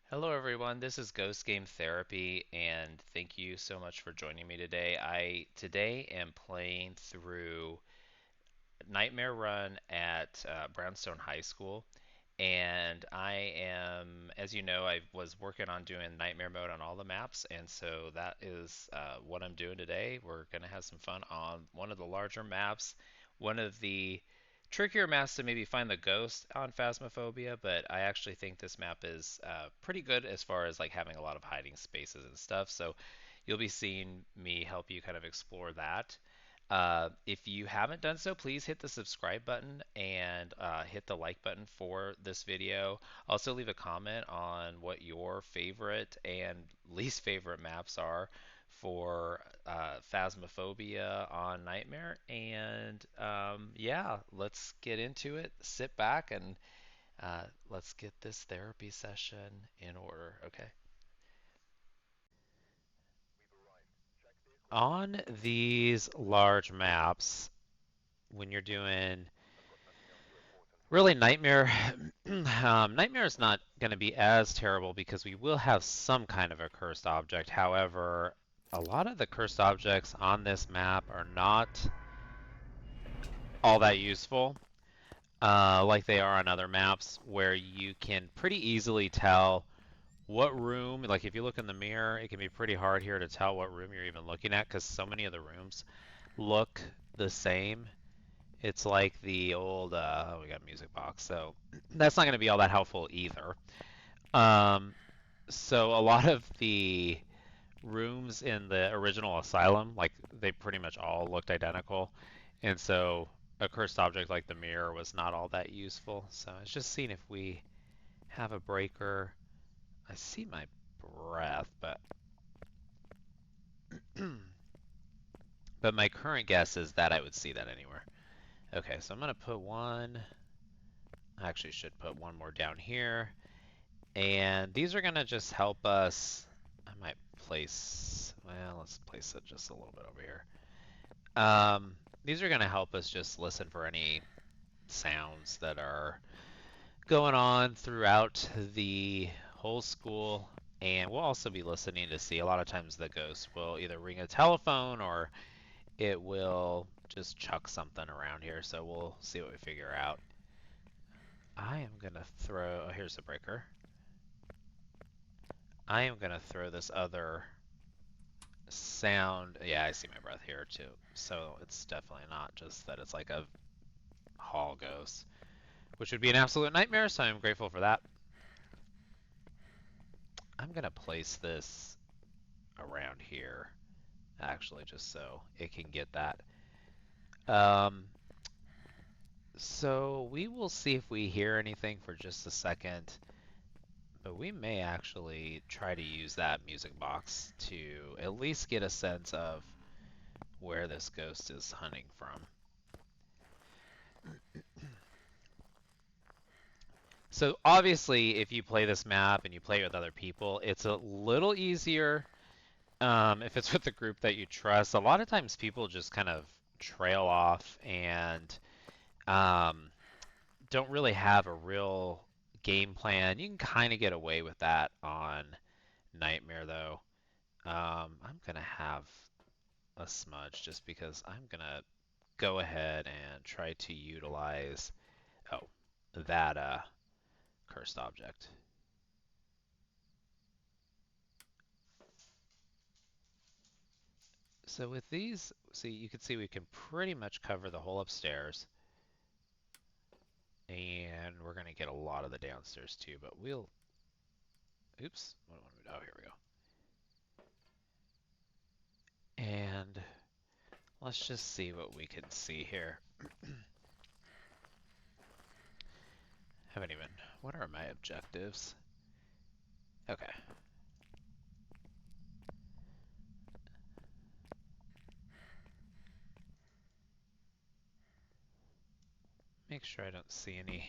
Hello everyone, this is Ghost Game Therapy and thank you so much for joining me today. I today am playing through Nightmare Run at Brownstone High School, and I am, as you know, I was working on doing Nightmare mode on all the maps, and so that is what I'm doing today. We're gonna have some fun on one of the larger maps, one of the trickier maps to maybe find the ghost on Phasmophobia, but I actually think this map is pretty good as far as like having a lot of hiding spaces and stuff. So you'll be seeing me help you kind of explore that. If you haven't done so, please hit the subscribe button and hit the like button for this video. Also, leave a comment on what your favorite and least favorite maps are for Phasmophobia on Nightmare. And yeah, let's get into it. Sit back and let's get this therapy session in order. Okay. On these large maps, when you're doing really, Nightmare. Nightmare is not going to be as terrible because we will have some kind of a cursed object. However, a lot of the cursed objects on this map are not all that useful, like they are on other maps, where you can pretty easily tell what room. Like if you look in the mirror, it can be pretty hard here to tell what room you're even looking at because so many of the rooms look the same. It's like the old, oh, we got a music box, so that's not going to be all that helpful either. Um, so a lot of the rooms in the original asylum, like they pretty much all looked identical, and so a cursed object like the mirror was not all that useful. So it's just seeing if we have a breaker. I see my breath, but my current guess is that I would see that anywhere. Okay, so I'm gonna put one. I actually should put one more down here. And these are going to just help us. I might place, well, let's place it just a little bit over here. These are going to help us just listen for any sounds that are going on throughout the whole school. And we'll also be listening to see a lot of times the ghost will either ring a telephone or it will just chuck something around here. So we'll see what we figure out. I am going to throw, oh, here's the breaker. I am going to throw this other sound. Yeah, I see my breath here too. So it's definitely not just that it's like a hall ghost, which would be an absolute nightmare. So I'm grateful for that. I'm going to place this around here, actually, just so it can get that. Um, so we will see if we hear anything for just a second. But we may actually try to use that music box to at least get a sense of where this ghost is hunting from. So obviously, if you play this map and you play it with other people, it's a little easier if it's with a group that you trust. A lot of times, people just kind of trail off and um, don't really have a real game plan. You can kind of get away with that on Nightmare, though. I'm gonna have a smudge just because I'm gonna go ahead and try to utilize that cursed object. So with these, see, you can see we can pretty much cover the whole upstairs. And we're going to get a lot of the downstairs too, but we'll... Oops. Oh, here we go. And let's just see what we can see here. Haven't even... What are my objectives? Okay. Make sure I don't see any...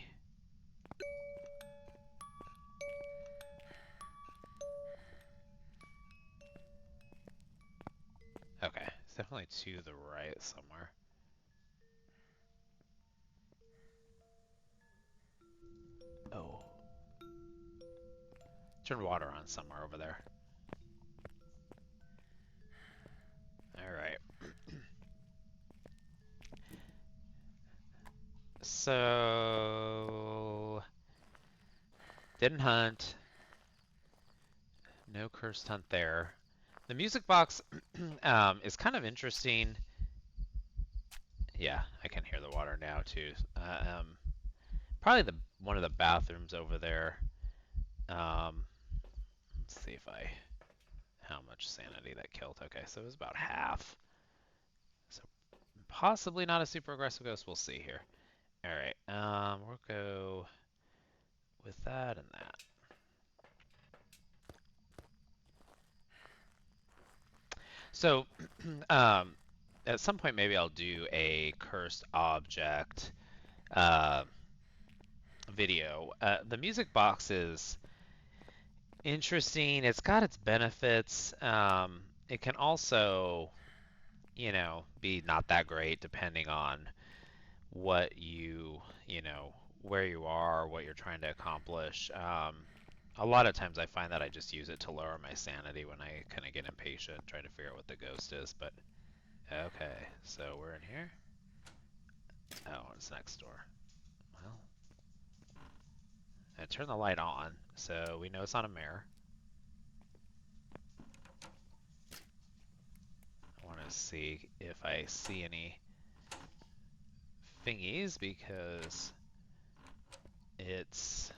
Okay. It's definitely to the right somewhere. Oh. Turn water on somewhere over there. All right. So didn't hunt. No cursed hunt there. The music box is kind of interesting. Yeah, I can hear the water now too. Probably the one of the bathrooms over there. Um, let's see if I how much sanity that killed. Okay, so it was about half. So possibly not a super aggressive ghost. We'll see here. All right. We'll go with that and that. So, um, at some point maybe I'll do a cursed object uh, video. The music box is interesting. It's got its benefits. It can also, be not that great depending on what where you are, what you're trying to accomplish. A lot of times I find that I just use it to lower my sanity when I kind of get impatient trying to figure out what the ghost is. But okay, so we're in here. Oh, it's next door. Well, I turn the light on, so we know it's not a mirror. I want to see if I see any thingies because it's.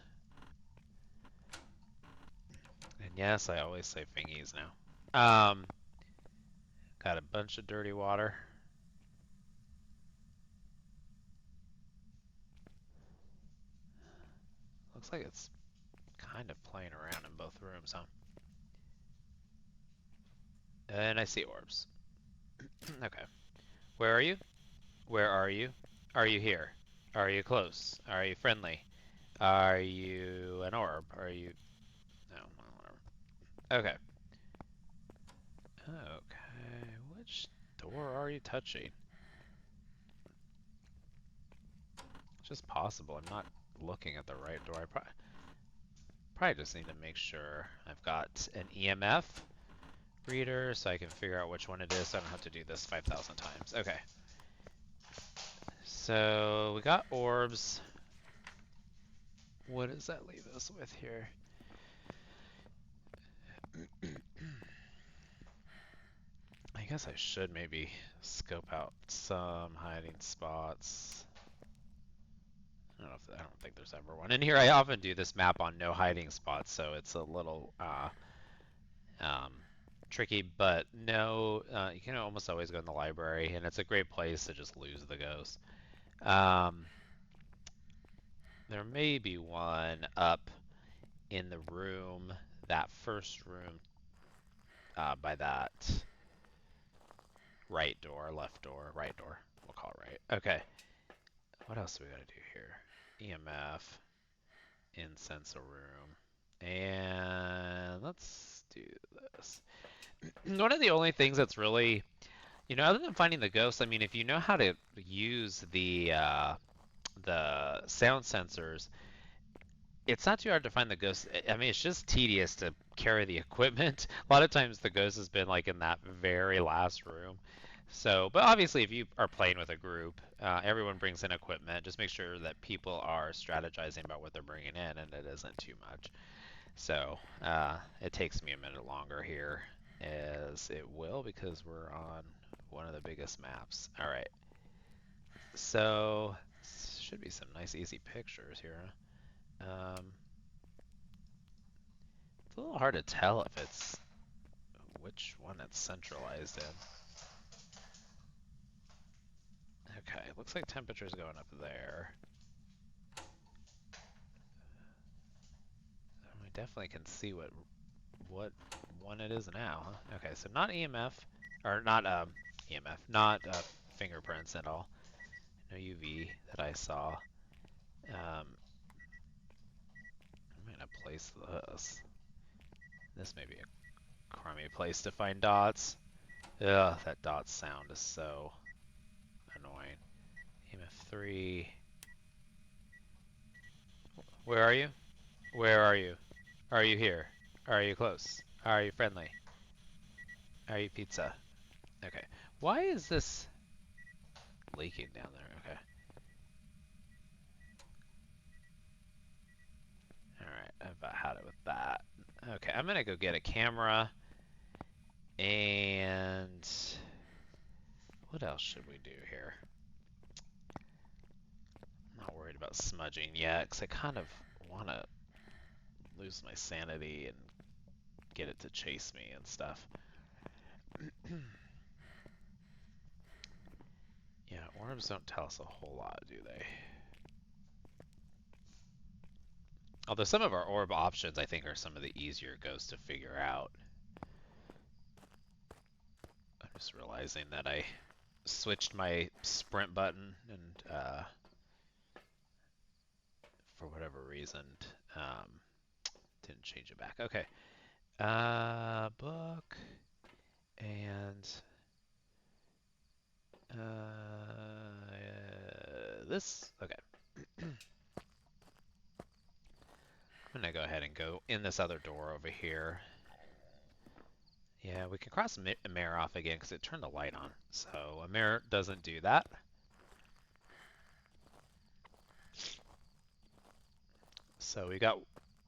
And yes, I always say thingies now. Got a bunch of dirty water. Looks like it's kind of playing around in both rooms, huh? And I see orbs. Okay. Where are you? Where are you? Are you here? Are you close? Are you friendly? Are you an orb? Are you... No, well, whatever. Okay. Okay. Which door are you touching? It's just possible. I'm not looking at the right door. I probably just need to make sure I've got an EMF reader so I can figure out which one it is so I don't have to do this 5,000 times. Okay. So we got orbs. What does that leave us with here? I guess I should maybe scope out some hiding spots. I don't think there's ever one. And here I often do this map on no hiding spots, so it's a little um, tricky, but no, you can almost always go in the library, and it's a great place to just lose the ghost. Um, there may be one up in the room, that first room, by that right door, left door, right door. We'll call it right. Okay. What else do we gotta do here? EMF in sensor room. And let's do this. One of the only things that's really, other than finding the ghost, I mean, if you know how to use the sound sensors, it's not too hard to find the ghost. I mean, it's just tedious to carry the equipment. A lot of times the ghost has been like in that very last room. So, but obviously if you are playing with a group, everyone brings in equipment. Just make sure that people are strategizing about what they're bringing in and it isn't too much. So, it takes me a minute longer here as it will because we're on one of the biggest maps. All right. So, should be some nice easy pictures here. It's a little hard to tell if it's which one it's centralized in. Okay, looks like temperature's going up there. We definitely can see what one it is now, huh? Okay, so not EMF, or not EMF, not fingerprints at all. No UV that I saw. I'm gonna place this. This may be a crummy place to find dots. Ugh, that dot sound is so annoying. EMF3. Where are you? Where are you? Are you here? Are you close? Are you friendly? Are you pizza? Okay. Why is this leaking down there? Okay. Alright, I've about had it with that. Okay, I'm gonna go get a camera and what else should we do here? I'm not worried about smudging yet, because I kind of want to lose my sanity and get it to chase me and stuff. Yeah, orbs don't tell us a whole lot, do they? Although some of our orb options, I think, are some of the easier ghosts to figure out. I'm just realizing that I switched my sprint button and for whatever reason, um, didn't change it back. Okay. Book and this. Okay. I'm gonna go ahead and go in this other door over here. Yeah, we can cross a mirror off again because it turned the light on. So a mirror doesn't do that. So we got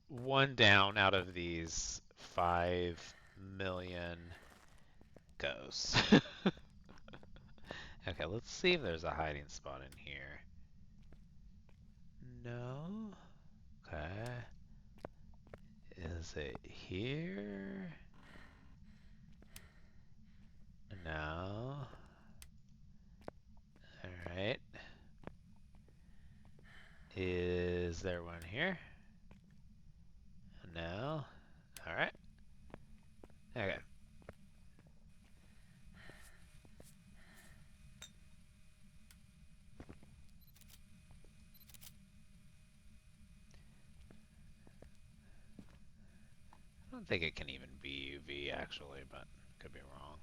one down out of these 5 million ghosts. Okay, let's see if there's a hiding spot in here. No. Okay. Is it here? No. Alright. Is there one here? No. Alright. Okay. I don't think it can even be UV actually, but could be wrong.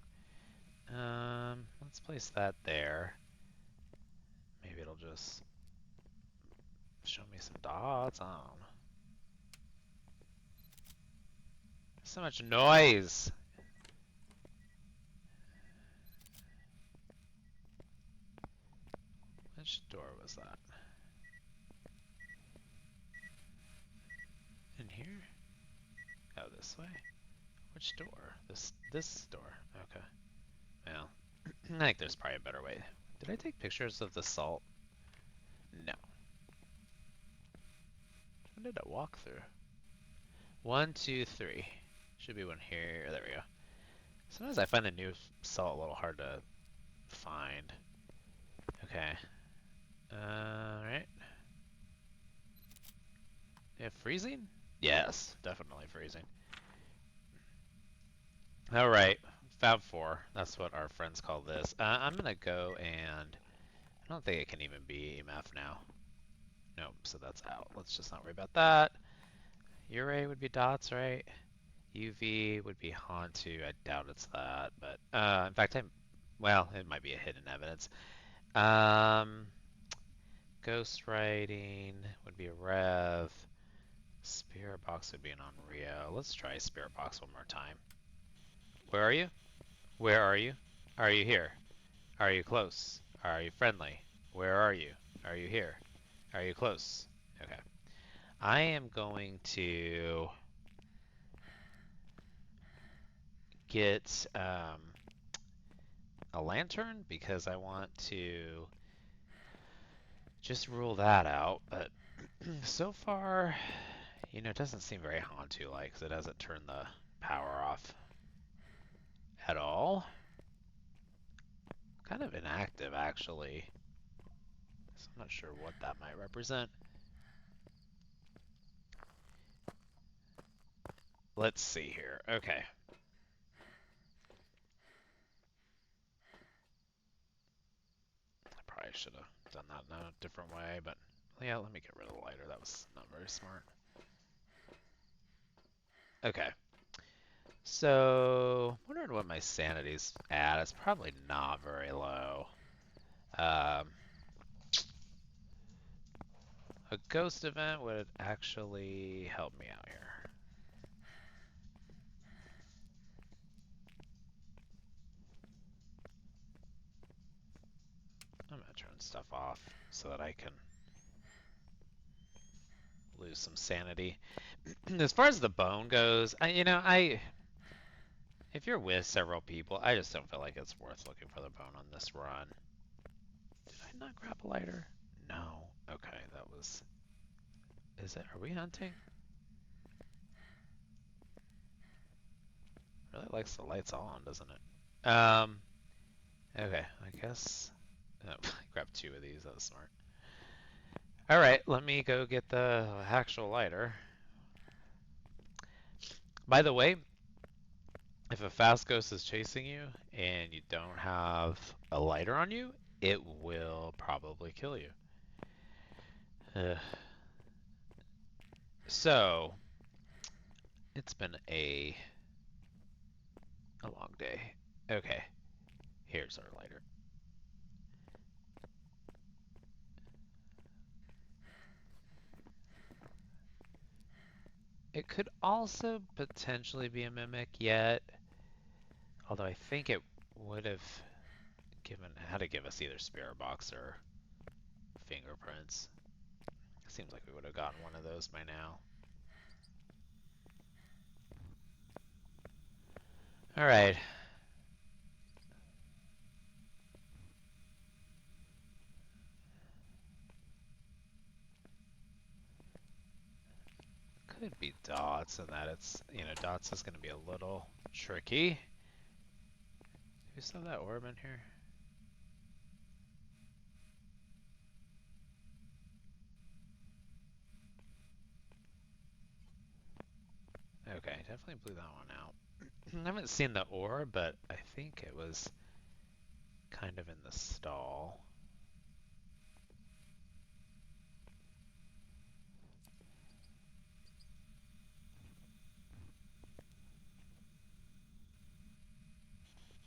Let's place that there. Maybe it'll just show me some dots. I don't know. So much noise. Which door was that? In here? Oh, this way? Which door? This door. Okay. Well, I think there's probably a better way. Did I take pictures of the salt? No. When did I walk through? 1, 2, 3. Should be one here. There we go. Sometimes I find the new salt a little hard to find. Okay. Alright. Yeah, freezing? Yes, definitely freezing. Alright, Fab 4. That's what our friends call this. I'm gonna go and... I don't think it can even be EMF now. Nope, so that's out. Let's just not worry about that. Ure would be dots, right? UV would be Hantu. I doubt it's that, but in fact, well, it might be a hidden evidence. Ghost writing would be a Rev. Spirit box would be an Onryo. Let's try Spirit box one more time. Where are you? Where are you? Are you here? Are you close? Are you friendly? Where are you? Are you here? Are you close? Okay. I am going to get a lantern because I want to just rule that out. But so far, you know, it doesn't seem very Hantu-like because it hasn't turned the power off at all. Kind of inactive, actually. So I'm not sure what that might represent. Let's see here. Okay. I probably should have done that in a different way, but yeah, let me get rid of the lighter. That was not very smart. Okay. So, wondering what my sanity's at. It's probably not very low. Um, a ghost event would actually help me out here. turn stuff off so that I can lose some sanity. As far as the bone goes, if you're with several people, I just don't feel like it's worth looking for the bone on this run. Did I not grab a lighter? No. Okay, that was... Is it? Are we hunting? Really likes the lights on, doesn't it? Okay, I guess... Oh, I grabbed 2 of these, that was smart. Alright, let me go get the actual lighter. By the way, if a fast ghost is chasing you and you don't have a lighter on you, it will probably kill you. So, it's been a long day. Okay, here's our lighter. It could also potentially be a mimic yet, although I think it would have had to give us either spirit box or fingerprints. Seems like we would have gotten one of those by now. Alright. Could be dots, and that it's, dots is going to be a little tricky. Who saw that orb in here? Okay, definitely blew that one out. I haven't seen the orb, but I think it was kind of in the stall.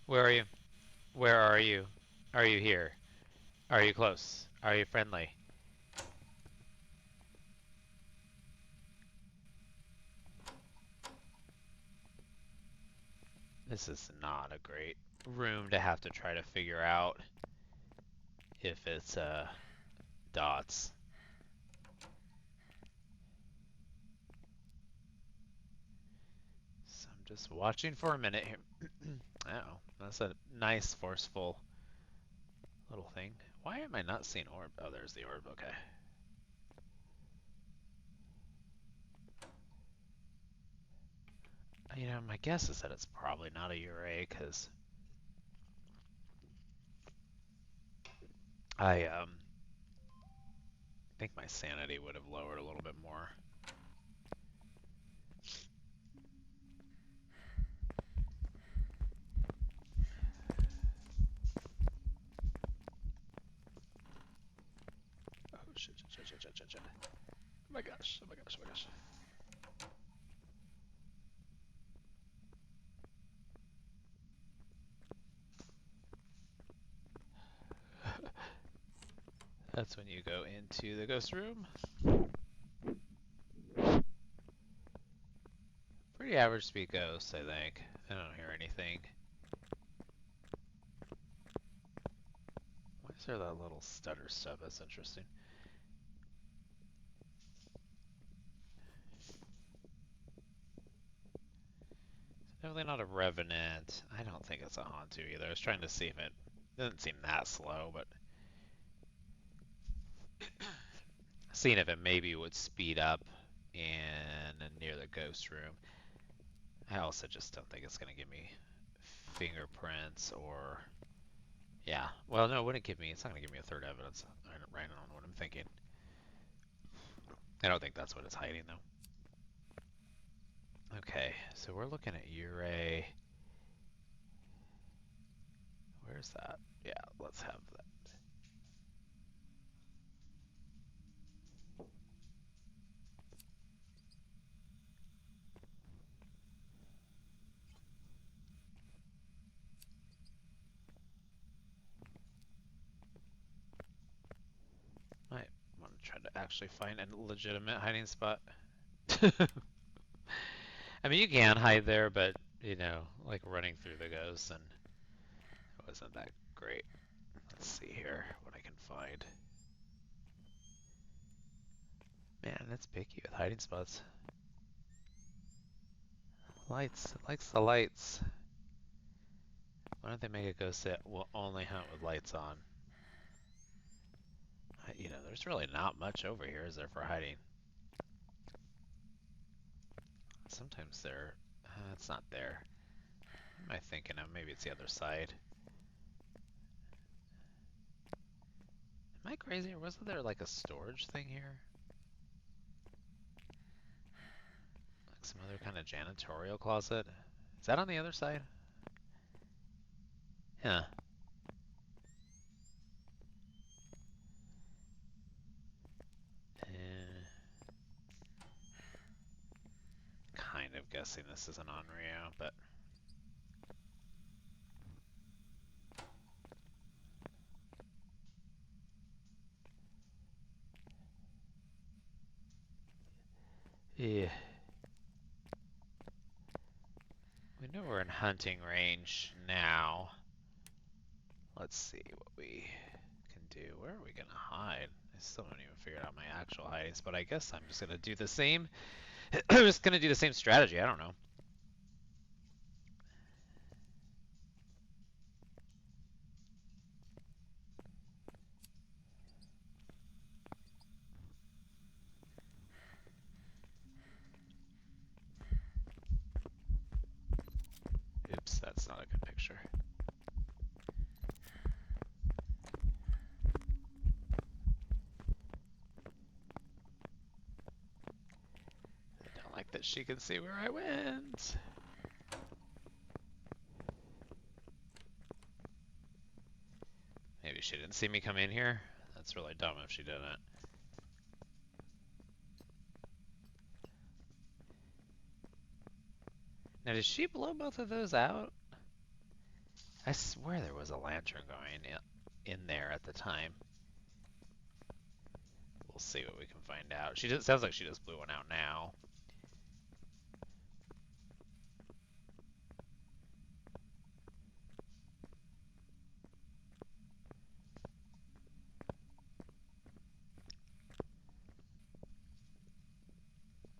Where are you? Where are you? Are you here? Are you close? Are you friendly? This is not a great room to have to try to figure out if it's dots. So I'm just watching for a minute here. Oh, that's a nice forceful little thing. Why am I not seeing orb? Oh, there's the orb. Okay. My guess is that it's probably not a Ure because I think my sanity would have lowered a little bit more. Oh shit, shit, shit, shit, shit, shit. Oh my gosh, oh my gosh, oh my gosh. That's when you go into the ghost room. Pretty average speed ghost, I think. I don't hear anything. Why is there that little stutter stuff? That's interesting. It's definitely not a revenant. I don't think it's a Hantu either. I was trying to see if it doesn't seem that slow, but seeing if it maybe would speed up in near the ghost room. I also just don't think it's going to give me fingerprints or... Yeah. Well, no, it wouldn't give me... It's not going to give me a third evidence. Right on what I'm thinking. I don't think that's what it's hiding, though. Okay, so we're looking at Ure. Where's that? Yeah, let's have that. I want to try to actually find a legitimate hiding spot. I mean, you can hide there, but, like running through the ghosts, and it wasn't that great. Let's see here what I can find. Man, it's picky with hiding spots. Lights. It likes the lights. Why don't they make a ghost that will only hunt with lights on? There's really not much over here, is there, for hiding? Sometimes there... it's not there. What am I thinking of? Maybe it's the other side. Am I crazy, or wasn't there like a storage thing here? Like some other kind of janitorial closet? Is that on the other side? Huh. Eh, kind of guessing this isn't on Rio, but... Yeah. We know we're in hunting range now. Let's see what we can do. Where are we gonna hide? I still haven't even figured out my actual hiding spot. I guess I'm just gonna do the same. I'm just gonna do the same strategy. I don't know. Oops, that's not a good picture. I don't like that she can see where I went. Maybe she didn't see me come in here. That's really dumb if she didn't. Now, did she blow both of those out? I swear there was a lantern going in there at the time. We'll see what we can find out. She just sounds like she just blew one out now.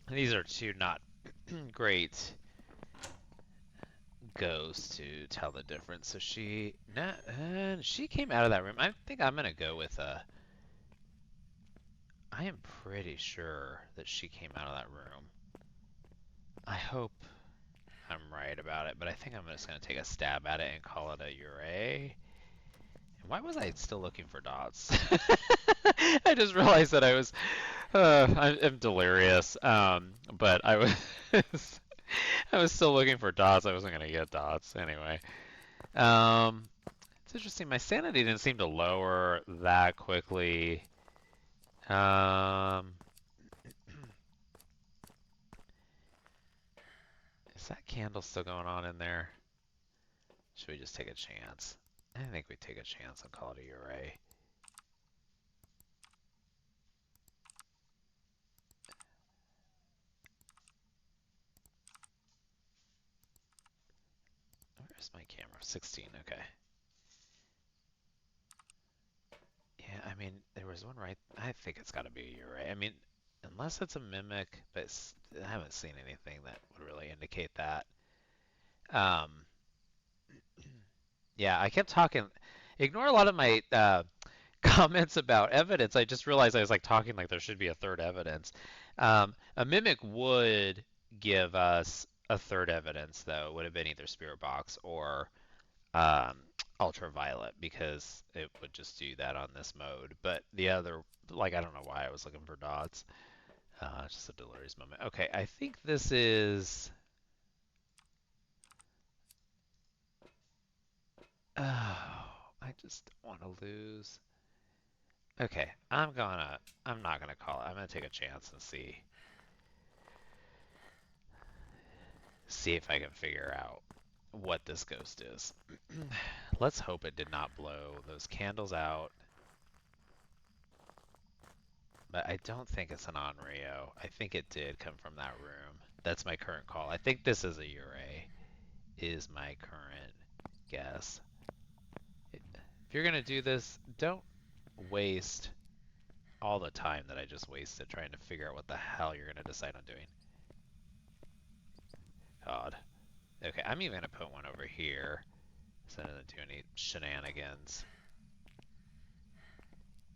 These are two not great ghosts to tell the difference. So she came out of that room. I think I'm gonna go with I am pretty sure that she came out of that room. I hope I'm right about it, but I think I'm just gonna take a stab at it and call it a Ure. And why was I still looking for dots? I just realized that I'm delirious. But I was I was still looking for dots. I wasn't gonna get dots anyway. Um, it's interesting. My sanity didn't seem to lower that quickly. Um, is that candle still going on in there? Should we just take a chance? I think we take a chance and call it a Ure. Where's my camera? 16, okay. Yeah, I mean, there was one right. I think it's got to be a Ure. I mean, unless it's a mimic, but I haven't seen anything that would really indicate that. Um, yeah, I kept talking. Ignore a lot of my comments about evidence. I just realized I was like talking like there should be a third evidence. A mimic would give us a third evidence, though. It would have been either spirit box or um, ultraviolet because it would just do that on this mode. But the other, like, I don't know why I was looking for dots. Just a delirious moment. Okay, I think this is. Oh, I just don't want to lose. Okay, I'm not gonna call it. I'm gonna take a chance and see if I can figure out what this ghost is. Let's hope it did not blow those candles out. But I don't think it's an Onryo. I think it did come from that room. That's my current call. I think this is a Ure, is my current guess. If you're gonna do this, don't waste all the time that I just wasted trying to figure out what the hell you're gonna decide on doing. God. Okay, I'm even gonna put one over here so I don't do any shenanigans.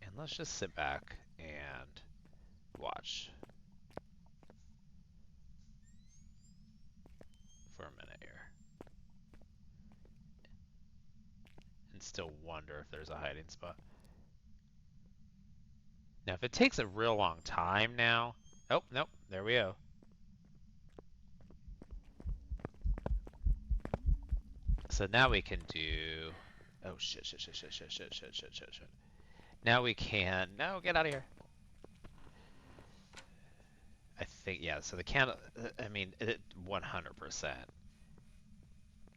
And let's just sit back and watch for a minute here. And still wonder if there's a hiding spot. Now, if it takes a real long time now... Oh, nope, there we go. So now we can do... Oh, shit. Now we can... No, get out of here. I think, yeah, so the can... I mean, it 100%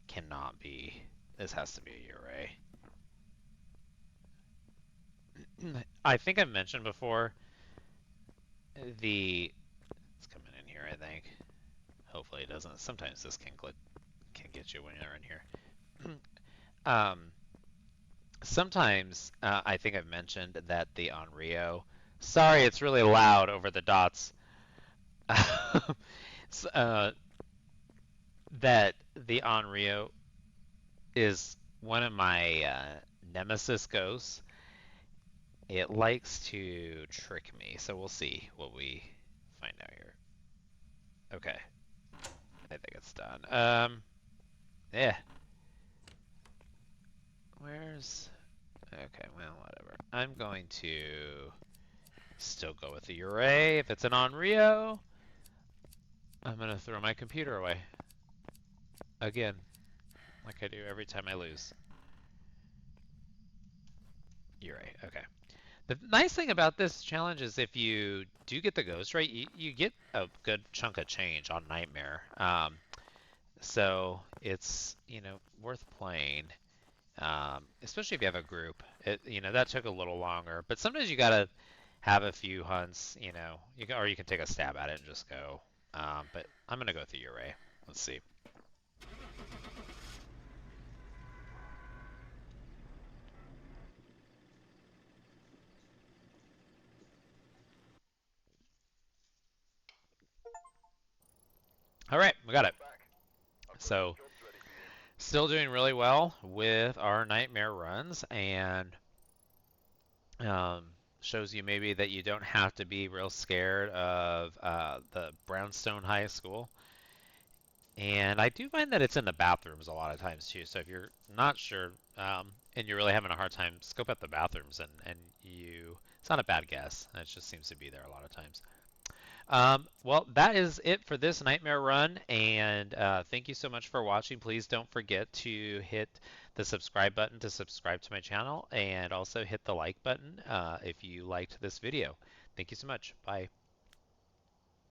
cannot be... This has to be a Uray. I think I've mentioned before the... It's coming in here, I think. Hopefully it doesn't. Sometimes this can get you when you're in here. Sometimes I think I've mentioned that the Onryo. Sorry, it's really loud over the dots. That the Onryo is one of my nemesis ghosts. It likes to trick me, so we'll see what we find out here. Okay, I think it's done. Yeah. Where's... Okay, well, whatever. I'm going to still go with the Uray. If it's an Onryo, I'm going to throw my computer away. Again, like I do every time I lose. Uray, okay. The nice thing about this challenge is if you do get the ghost right, you get a good chunk of change on Nightmare. So it's, worth playing. Especially if you have a group. That took a little longer, but sometimes you gotta have a few hunts, or you can take a stab at it and just go. But I'm gonna go through Uray. Let's see. All right, we got it. So, still doing really well with our nightmare runs, and shows you maybe that you don't have to be real scared of the Brownstone High School. And I do find that it's in the bathrooms a lot of times too. So if you're not sure and you're really having a hard time, scope out the bathrooms and it's not a bad guess. It just seems to be there a lot of times. Well, that is it for this nightmare run, and thank you so much for watching. Please don't forget to hit the subscribe button to subscribe to my channel, and also hit the like button if you liked this video. Thank you so much. Bye.